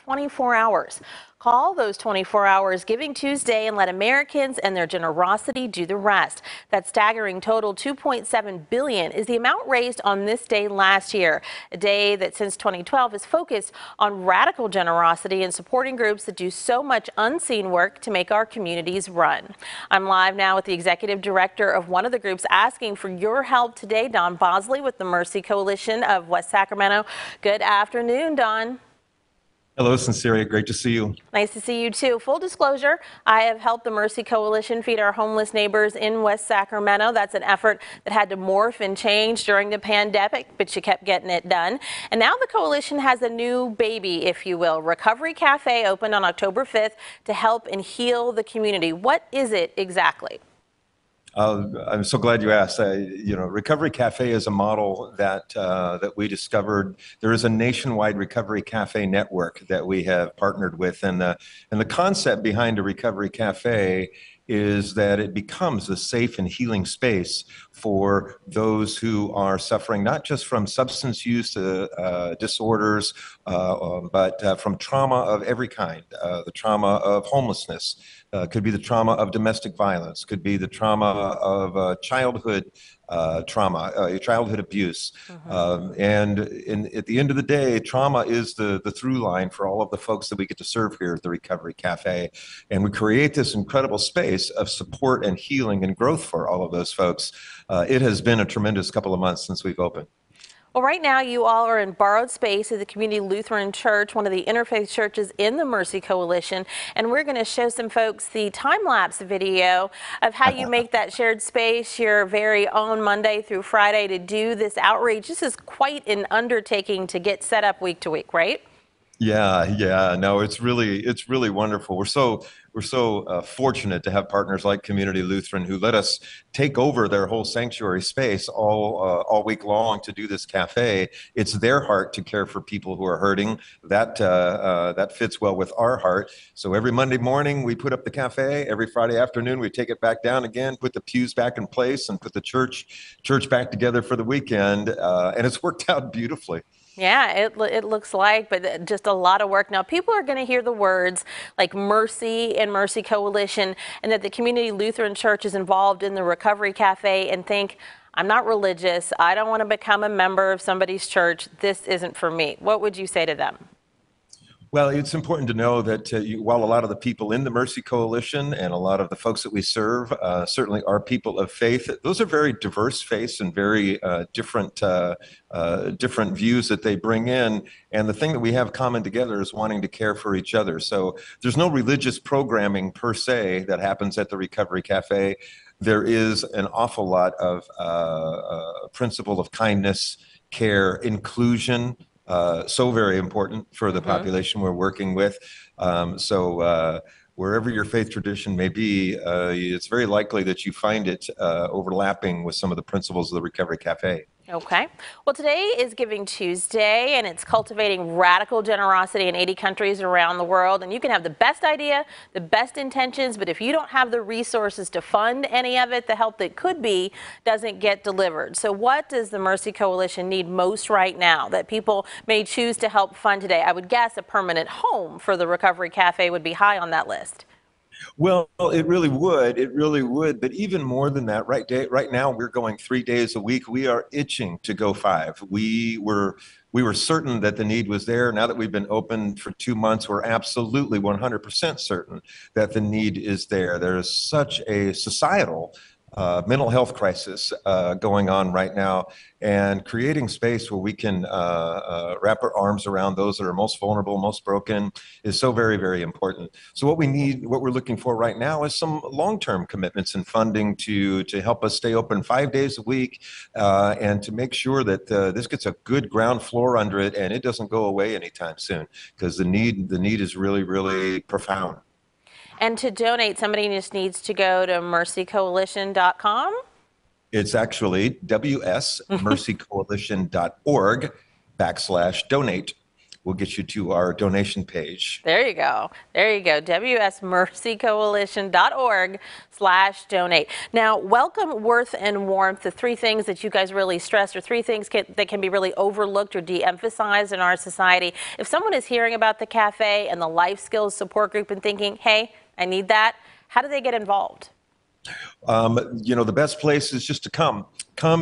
24 hours. Call those 24 hours Giving Tuesday and let Americans and their generosity do the rest. That staggering total, $2.7 billion, is the amount raised on this day last year, a day that since 2012 has focused on radical generosity and supporting groups that do so much unseen work to make our communities run. I'm live now with the executive director of one of the groups asking for your help today, Don Bosley with the Mercy Coalition of West Sacramento. Good afternoon, Don. Hello, Sinceria. Great to see you. Nice to see you too. Full disclosure, I have helped the Mercy Coalition feed our homeless neighbors in West Sacramento. That's an effort that had to morph and change during the pandemic, but you kept getting it done. And now the coalition has a new baby, if you will. Recovery Cafe opened on October 5th to help and heal the community. What is it exactly? I'm so glad you asked. Recovery Cafe is a model that we discovered. There is a nationwide Recovery Cafe network that we have partnered with, and the concept behind a Recovery Cafe is that it becomes a safe and healing space for those who are suffering not just from substance use disorders, but from trauma of every kind. The trauma of homelessness, could be the trauma of domestic violence, could be the trauma of childhood trauma, childhood abuse. And at the end of the day, trauma is the through line for all of the folks that we get to serve here at the Recovery Cafe. And we create this incredible space of support and healing and growth for all of those folks. It has been a tremendous couple of months since we've opened. Well, right now you all are in borrowed space at the Community Lutheran Church, one of the interfaith churches in the Mercy Coalition, and we're going to show some folks the time-lapse video of how you make that shared space your very own Monday through Friday to do this outreach. This is quite an undertaking to get set up week to week, right? Yeah. No, it's really wonderful. We're so fortunate to have partners like Community Lutheran who let us take over their whole sanctuary space all week long to do this cafe. It's their heart to care for people who are hurting. That fits well with our heart. So every Monday morning we put up the cafe. Every Friday afternoon we take it back down again, put the pews back in place, and put the church back together for the weekend. And it's worked out beautifully. Yeah, it looks like, but just a lot of work. Now, people are going to hear the words like Mercy and Mercy Coalition, and that the Community Lutheran Church is involved in the Recovery Cafe, and think, I'm not religious. I don't want to become a member of somebody's church. This isn't for me. What would you say to them? Well, it's important to know that while a lot of the people in the Mercy Coalition and a lot of the folks that we serve certainly are people of faith, those are very diverse faiths and very different views that they bring in. And the thing that we have common together is wanting to care for each other. So there's no religious programming per se that happens at the Recovery Cafe. There is an awful lot of principle of kindness, care, inclusion. So very important for the population we're working with. So wherever your faith tradition may be, it's very likely that you find it overlapping with some of the principles of the Recovery Cafe. Okay. Well, today is Giving Tuesday, and it's cultivating radical generosity in 80 countries around the world. And you can have the best idea, the best intentions, but if you don't have the resources to fund any of it, the help that could be doesn't get delivered. So what does the Mercy Coalition need most right now that people may choose to help fund today? I would guess a permanent home for the Recovery Cafe would be high on that list. Well, it really would. But even more than that, right now we're going 3 days a week. We are itching to go 5. We were certain that the need was there. Now that we've been open for 2 months, we're absolutely 100% certain that the need is there. There is such a societal mental health crisis going on right now, and creating space where we can wrap our arms around those that are most vulnerable, most broken, is so very, very important. So what we're looking for right now is some long-term commitments and funding to help us stay open 5 days a week, and to make sure that this gets a good ground floor under it and it doesn't go away anytime soon, because the need is really, really profound. And to donate, somebody just needs to go to mercycoalition.com. It's actually wsmercycoalition.org/donate. will get you to our donation page. There you go. There you go. WSMercyCoalition.org/donate. Now, welcome, worth, and warmth, the three things that you guys really stress, or three things that can be really overlooked or de-emphasized in our society. If someone is hearing about the cafe and the life skills support group and thinking, hey, I need that, how do they get involved? The best place is just to come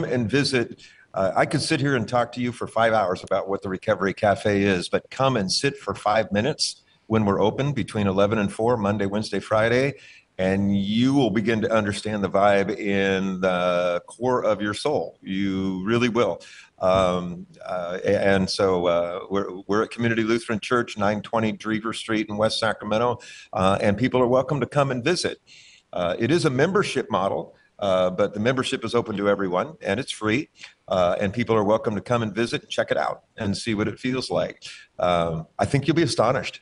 and visit. I could sit here and talk to you for 5 hours about what the Recovery Cafe is, but come and sit for 5 minutes when we're open between 11 and 4, Monday, Wednesday, Friday, and you will begin to understand the vibe in the core of your soul. You really will. And so we're at Community Lutheran Church, 920 Drever Street in West Sacramento, and people are welcome to come and visit. It is a membership model, but the membership is open to everyone, and it's free, and people are welcome to come and visit and check it out and see what it feels like. I think you'll be astonished.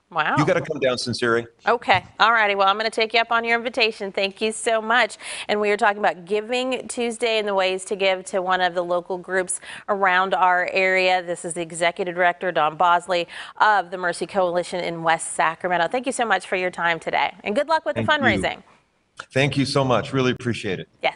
Wow. You got to come down, Sinceri. Okay. All righty. Well, I'm going to take you up on your invitation. Thank you so much. And we are talking about Giving Tuesday and the ways to give to one of the local groups around our area. This is the Executive Director, Don Bosley, of the Mercy Coalition in West Sacramento. Thank you so much for your time today. And good luck with the fundraising. Thank you so much. Really appreciate it. Yes.